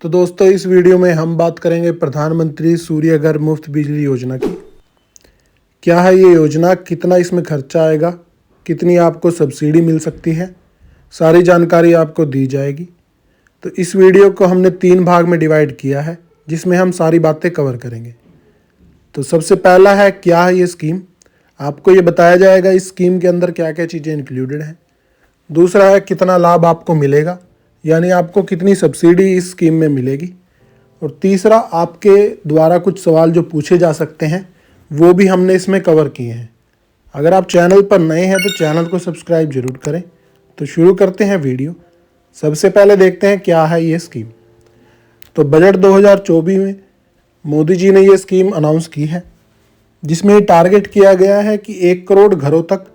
तो दोस्तों इस वीडियो में हम बात करेंगे प्रधानमंत्री सूर्य घर मुफ्त बिजली योजना की। क्या है ये योजना, कितना इसमें खर्चा आएगा, कितनी आपको सब्सिडी मिल सकती है, सारी जानकारी आपको दी जाएगी। तो इस वीडियो को हमने 3 भाग में डिवाइड किया है जिसमें हम सारी बातें कवर करेंगे। तो सबसे पहला है क्या है ये स्कीम, आपको ये बताया जाएगा इस स्कीम के अंदर क्या क्या चीज़ें इंक्लूडेड हैं। दूसरा है कितना लाभ आपको मिलेगा, यानी आपको कितनी सब्सिडी इस स्कीम में मिलेगी। और तीसरा आपके द्वारा कुछ सवाल जो पूछे जा सकते हैं वो भी हमने इसमें कवर किए हैं। अगर आप चैनल पर नए हैं तो चैनल को सब्सक्राइब जरूर करें। तो शुरू करते हैं वीडियो। सबसे पहले देखते हैं क्या है ये स्कीम। तो बजट 2024 में मोदी जी ने ये स्कीम अनाउंस की है जिसमें टारगेट किया गया है कि 1 करोड़ घरों तक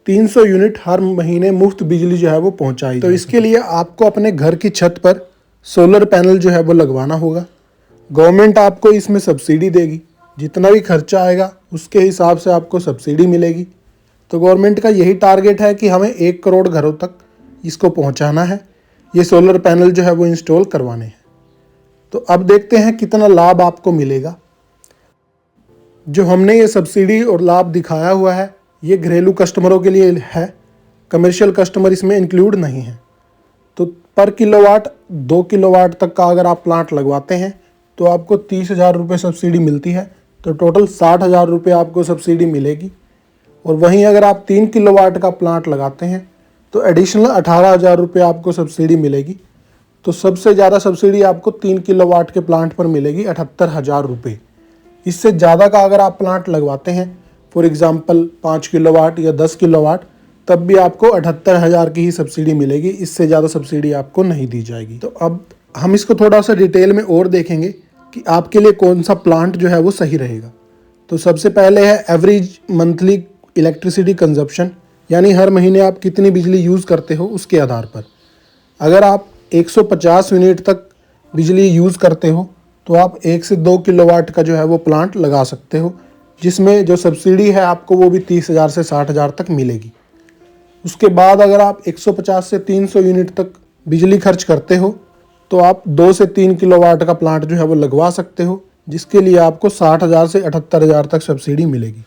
300 यूनिट हर महीने मुफ्त बिजली जो है वो पहुंचाई। तो इसके लिए आपको अपने घर की छत पर सोलर पैनल जो है वो लगवाना होगा। गवर्नमेंट आपको इसमें सब्सिडी देगी, जितना भी खर्चा आएगा उसके हिसाब से आपको सब्सिडी मिलेगी। तो गवर्नमेंट का यही टारगेट है कि हमें 1 करोड़ घरों तक इसको पहुंचाना है, ये सोलर पैनल जो है वो इंस्टॉल करवाने हैं। तो अब देखते हैं कितना लाभ आपको मिलेगा। जो हमने ये सब्सिडी और लाभ दिखाया हुआ है ये घरेलू कस्टमरों के लिए है, कमर्शियल कस्टमर इसमें इंक्लूड नहीं है। तो पर किलोवाट 2 किलोवाट तक का अगर आप प्लांट लगवाते हैं तो आपको 30,000 रुपये सब्सिडी मिलती है। तो टोटल 60,000 रुपये आपको सब्सिडी मिलेगी। और वहीं अगर आप 3 किलोवाट का प्लांट लगाते हैं तो एडिशनल 18,000 रुपये आपको सब्सिडी मिलेगी। तो सबसे ज़्यादा सब्सिडी आपको 3 किलोवाट के प्लांट पर मिलेगी, 78,000 रुपये। इससे ज़्यादा का अगर आप प्लांट लगवाते हैं, फॉर एग्ज़ाम्पल 5 किलोवाट या 10 किलोवाट, तब भी आपको 78,000 की ही सब्सिडी मिलेगी, इससे ज़्यादा सब्सिडी आपको नहीं दी जाएगी। तो अब हम इसको थोड़ा सा डिटेल में और देखेंगे कि आपके लिए कौन सा प्लांट जो है वो सही रहेगा। तो सबसे पहले है एवरेज मंथली इलेक्ट्रिसिटी कंजप्शन, यानी हर महीने आप कितनी बिजली यूज़ करते हो उसके आधार पर। अगर आप 150 यूनिट तक बिजली यूज़ करते हो तो आप 1 से 2 किलोवाट का जो है वो प्लांट लगा सकते हो, जिसमें जो सब्सिडी है आपको वो भी 30,000 से 60,000 तक मिलेगी। उसके बाद अगर आप 150 से 300 यूनिट तक बिजली खर्च करते हो तो आप 2 से 3 किलोवाट का प्लांट जो है वो लगवा सकते हो, जिसके लिए आपको 60,000 से 78,000 तक सब्सिडी मिलेगी।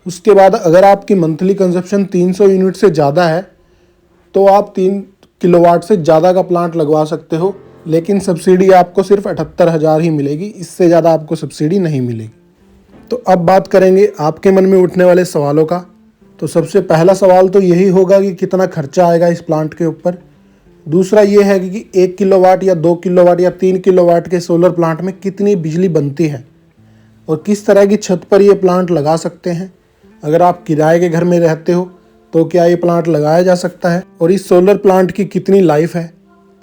उसके बाद अगर आपकी मंथली कंजप्शन 300 यूनिट से ज़्यादा है तो आप 3 किलोवाट से ज़्यादा का प्लांट लगवा सकते हो, लेकिन सब्सिडी आपको सिर्फ 78,000 ही मिलेगी, इससे ज़्यादा आपको सब्सिडी नहीं मिलेगी। तो अब बात करेंगे आपके मन में उठने वाले सवालों का। तो सबसे पहला सवाल तो यही होगा कि कितना खर्चा आएगा इस प्लांट के ऊपर। दूसरा ये है कि 1 किलोवाट या 2 किलोवाट या 3 किलोवाट के सोलर प्लांट में कितनी बिजली बनती है और किस तरह की छत पर ये प्लांट लगा सकते हैं। अगर आप किराए के घर में रहते हो तो क्या ये प्लांट लगाया जा सकता है, और इस सोलर प्लांट की कितनी लाइफ है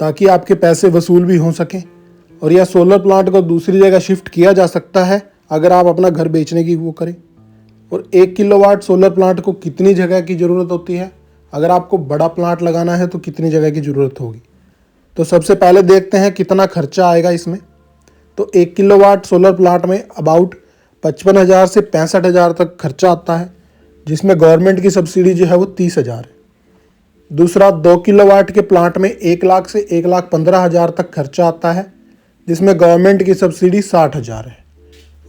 ताकि आपके पैसे वसूल भी हो सकें। और यह सोलर प्लांट को दूसरी जगह शिफ्ट किया जा सकता है अगर आप अपना घर बेचने की वो करें। और 1 किलोवाट सोलर प्लांट को कितनी जगह की ज़रूरत होती है, अगर आपको बड़ा प्लांट लगाना है तो कितनी जगह की ज़रूरत होगी। तो सबसे पहले देखते हैं कितना खर्चा आएगा इसमें। तो 1 किलोवाट सोलर प्लांट में अबाउट 55,000 से 65,000 तक खर्चा आता है, जिसमें गवर्नमेंट की सब्सिडी जो है वो 30,000 है। दूसरा 2 किलोवाट के प्लांट में 1 लाख से 1,15,000 तक खर्चा आता है, जिसमें गवर्नमेंट की सब्सिडी 60,000 है।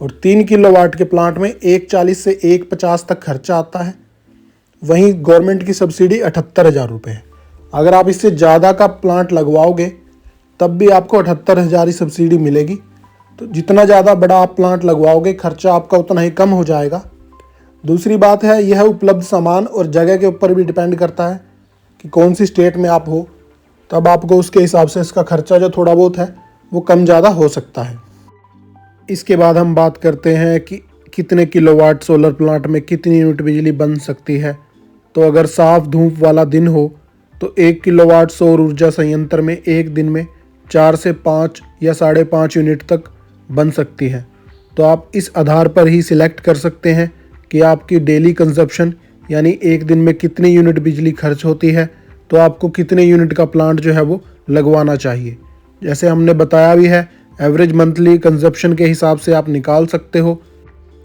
और 3 किलोवाट के प्लांट में 1,40 से 1,50 तक खर्चा आता है, वहीं गवर्नमेंट की सब्सिडी 78,000 रुपये है। अगर आप इससे ज़्यादा का प्लांट लगवाओगे तब भी आपको 78,000 ही सब्सिडी मिलेगी। तो जितना ज़्यादा बड़ा आप प्लांट लगवाओगे खर्चा आपका उतना ही कम हो जाएगा। दूसरी बात है यह उपलब्ध सामान और जगह के ऊपर भी डिपेंड करता है कि कौन सी स्टेट में आप हो, तब आपको उसके हिसाब से इसका खर्चा जो थोड़ा बहुत है वो कम ज़्यादा हो सकता है। इसके बाद हम बात करते हैं कि कितने किलोवाट सोलर प्लांट में कितनी यूनिट बिजली बन सकती है। तो अगर साफ धूप वाला दिन हो तो 1 किलोवाट सौर ऊर्जा संयंत्र में एक दिन में 4 से 5 या 5.5 यूनिट तक बन सकती है। तो आप इस आधार पर ही सिलेक्ट कर सकते हैं कि आपकी डेली कंजप्शन यानी एक दिन में कितनी यूनिट बिजली खर्च होती है, तो आपको कितने यूनिट का प्लांट जो है वो लगवाना चाहिए। जैसे हमने बताया भी है, एवरेज मंथली कंजप्शन के हिसाब से आप निकाल सकते हो।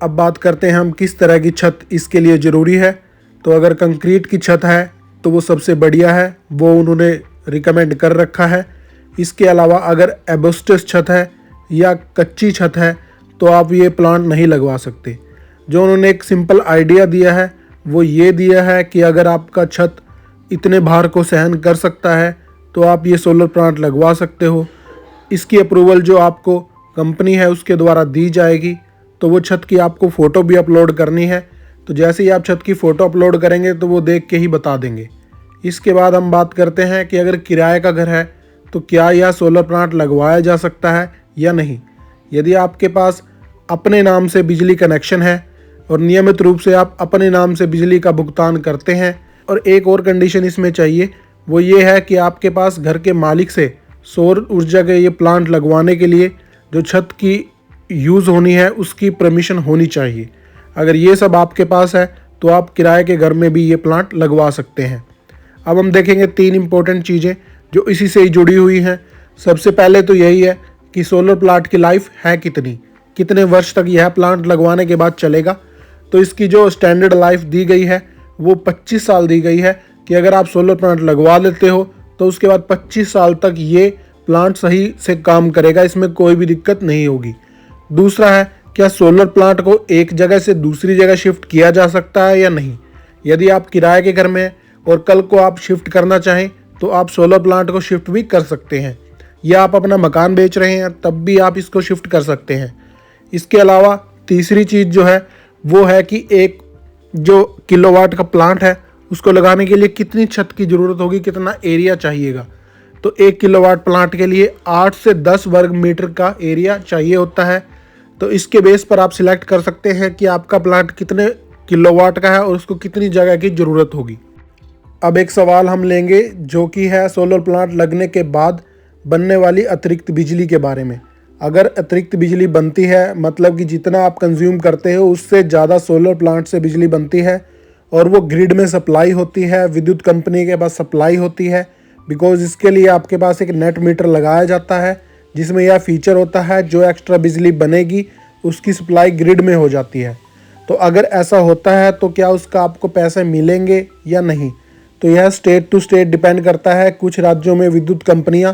अब बात करते हैं हम किस तरह की छत इसके लिए ज़रूरी है। तो अगर कंक्रीट की छत है तो वो सबसे बढ़िया है, वो उन्होंने रिकमेंड कर रखा है इसके अलावा अगर एबोस्टस छत है या कच्ची छत है तो आप ये प्लांट नहीं लगवा सकते। जो उन्होंने एक सिंपल आइडिया दिया है वो ये दिया है कि अगर आपका छत इतने भार को सहन कर सकता है तो आप ये सोलर प्लांट लगवा सकते हो। इसकी अप्रूवल जो आपको कंपनी है उसके द्वारा दी जाएगी। तो वो छत की आपको फ़ोटो भी अपलोड करनी है। तो जैसे ही आप छत की फ़ोटो अपलोड करेंगे तो वो देख के ही बता देंगे। इसके बाद हम बात करते हैं कि अगर किराए का घर है तो क्या यह सोलर प्लांट लगवाया जा सकता है या नहीं। यदि आपके पास अपने नाम से बिजली कनेक्शन है और नियमित रूप से आप अपने नाम से बिजली का भुगतान करते हैं, और एक और कंडीशन इसमें चाहिए, वो ये है कि आपके पास घर के मालिक से सौर ऊर्जा के ये प्लांट लगवाने के लिए जो छत की यूज़ होनी है उसकी परमिशन होनी चाहिए। अगर ये सब आपके पास है तो आप किराए के घर में भी ये प्लांट लगवा सकते हैं। अब हम देखेंगे 3 इम्पोर्टेंट चीज़ें जो इसी से ही जुड़ी हुई हैं। सबसे पहले तो यही है कि सोलर प्लांट की लाइफ है कितने वर्ष तक यह प्लांट लगवाने के बाद चलेगा। तो इसकी जो स्टैंडर्ड लाइफ दी गई है वो 25 साल दी गई है कि अगर आप सोलर प्लांट लगवा लेते हो तो उसके बाद 25 साल तक ये प्लांट सही से काम करेगा, इसमें कोई भी दिक्कत नहीं होगी। दूसरा है, क्या सोलर प्लांट को एक जगह से दूसरी जगह शिफ्ट किया जा सकता है या नहीं। यदि आप किराए के घर में हैं और कल को आप शिफ्ट करना चाहें तो आप सोलर प्लांट को शिफ्ट भी कर सकते हैं, या आप अपना मकान बेच रहे हैं तब भी आप इसको शिफ्ट कर सकते हैं। इसके अलावा तीसरी चीज़ जो है वो है कि एक जो किलोवाट का प्लांट है उसको लगाने के लिए कितनी छत की ज़रूरत होगी, कितना एरिया चाहिएगा। तो 1 किलोवाट प्लांट के लिए 8 से 10 वर्ग मीटर का एरिया चाहिए होता है। तो इसके बेस पर आप सिलेक्ट कर सकते हैं कि आपका प्लांट कितने किलोवाट का है और उसको कितनी जगह की ज़रूरत होगी। अब एक सवाल हम लेंगे जो कि है सोलर प्लांट लगने के बाद बनने वाली अतिरिक्त बिजली के बारे में। अगर अतिरिक्त बिजली बनती है, मतलब कि जितना आप कंज्यूम करते हो उससे ज़्यादा सोलर प्लांट से बिजली बनती है और वो ग्रिड में सप्लाई होती है, विद्युत कंपनी के पास सप्लाई होती है, बिकॉज़ इसके लिए आपके पास एक नेट मीटर लगाया जाता है जिसमें यह फीचर होता है जो एक्स्ट्रा बिजली बनेगी उसकी सप्लाई ग्रिड में हो जाती है। तो अगर ऐसा होता है तो क्या उसका आपको पैसे मिलेंगे या नहीं, तो यह स्टेट टू स्टेट डिपेंड करता है। कुछ राज्यों में विद्युत कंपनियां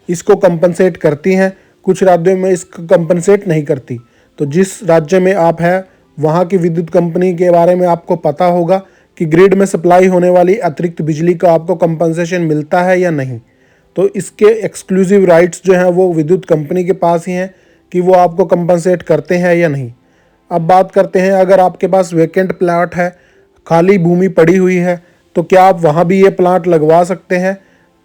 इसको कंपनसेट करती हैं, कुछ राज्यों में इसको कंपनसेट नहीं करती। तो जिस राज्य में आप हैं वहाँ की विद्युत कंपनी के बारे में आपको पता होगा कि ग्रिड में सप्लाई होने वाली अतिरिक्त बिजली का आपको कंपनसेशन मिलता है या नहीं। तो इसके एक्सक्लूसिव राइट्स जो हैं वो विद्युत कंपनी के पास ही हैं कि वो आपको कंपनसेट करते हैं या नहीं। अब बात करते हैं, अगर आपके पास वैकेंट प्लाट है, खाली भूमि पड़ी हुई है, तो क्या आप वहाँ भी ये प्लांट लगवा सकते हैं।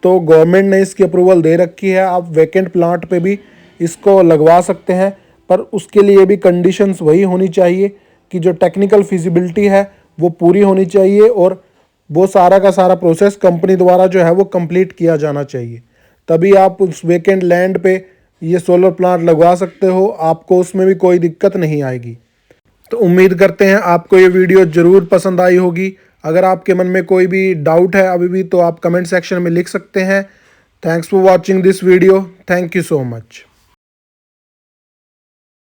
तो गवर्नमेंट ने इसकी अप्रूवल दे रखी है, आप वैकेंट प्लांट पे भी इसको लगवा सकते हैं, पर उसके लिए भी कंडीशंस वही होनी चाहिए कि जो टेक्निकल फिजिबिलिटी है वो पूरी होनी चाहिए और वो सारा का सारा प्रोसेस कंपनी द्वारा जो है वो कंप्लीट किया जाना चाहिए। तभी आप उस वैकेंट लैंड पे ये सोलर प्लांट लगवा सकते हो, आपको उसमें भी कोई दिक्कत नहीं आएगी। तो उम्मीद करते हैं आपको ये वीडियो ज़रूर पसंद आई होगी। अगर आपके मन में कोई भी डाउट है अभी भी तो आप कमेंट सेक्शन में लिख सकते हैं। Thanks for watching this video. Thank you so much.